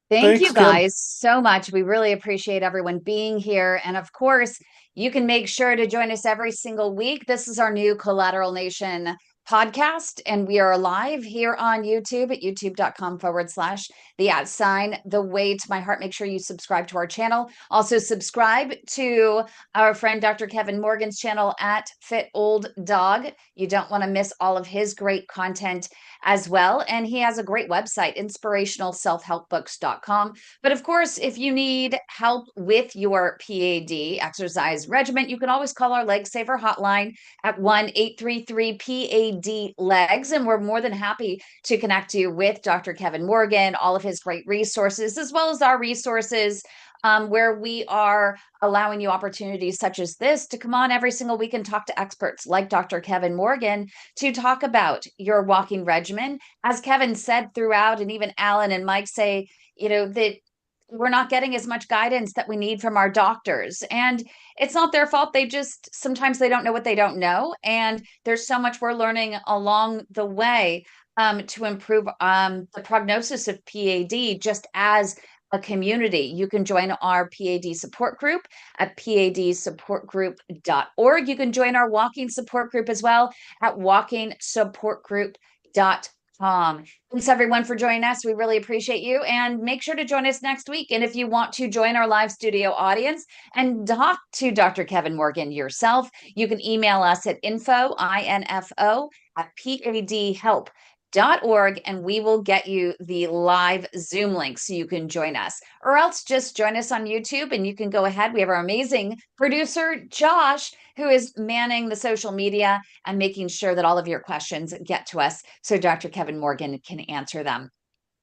Thank you Thanks, Kym. guys so much. We really appreciate everyone being here. And of course, you can make sure to join us every single week. This is our new Collateral Nation podcast, and we are live here on YouTube at youtube.com/the way to my heart. Make sure you subscribe to our channel. Also, subscribe to our friend Dr. Kevin Morgan's channel at Fit Old Dog. You don't want to miss all of his great content as well. And he has a great website, inspirationalselfhelpbooks.com. But of course, if you need help with your PAD exercise regimen, you can always call our Leg Saver hotline at 1-833-PAD-LEGS. And we're more than happy to connect you with Dr. Kevin Morgan, all of his great resources, as well as our resources where we are allowing you opportunities such as this to come on every single week and talk to experts like Dr. Kevin Morgan to talk about your walking regimen. As Kevin said throughout, and even Alan and Mike say, that we're not getting as much guidance that we need from our doctors. And it's not their fault. Sometimes they don't know what they don't know. And there's so much we're learning along the way to improve the prognosis of PAD just as a community. You can join our PAD support group at padsupportgroup.org. You can join our walking support group as well at walkingsupportgroup.com. Thanks everyone for joining us. We really appreciate you, and make sure to join us next week. And if you want to join our live studio audience and talk to Dr. Kevin Morgan yourself, you can email us at info@padhelp.org, and we will get you the live Zoom link so you can join us. Or else just join us on YouTube and you can go ahead. We have our amazing producer, Josh, who is manning the social media and making sure that all of your questions get to us so Dr. Kevin Morgan can answer them.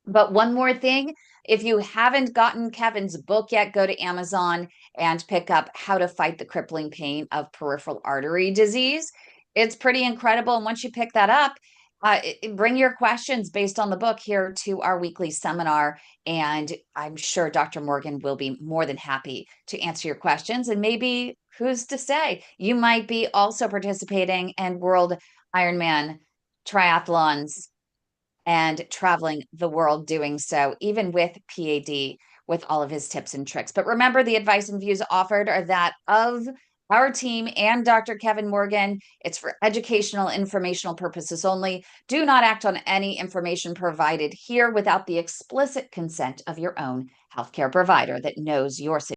But one more thing, if you haven't gotten Kevin's book yet, go to Amazon and pick up How to Fight the Crippling Pain of Peripheral Artery Disease. It's pretty incredible. And once you pick that up, bring your questions based on the book here to our weekly seminar, and I'm sure Dr. Morgan will be more than happy to answer your questions. And maybe, who's to say, you might be also participating in World Ironman triathlons and traveling the world doing so, even with PAD, with all of his tips and tricks. But remember, the advice and views offered are that of our team and Dr. Kevin Morgan. It's for educational, informational purposes only. Do not act on any information provided here without the explicit consent of your own healthcare provider that knows your situation.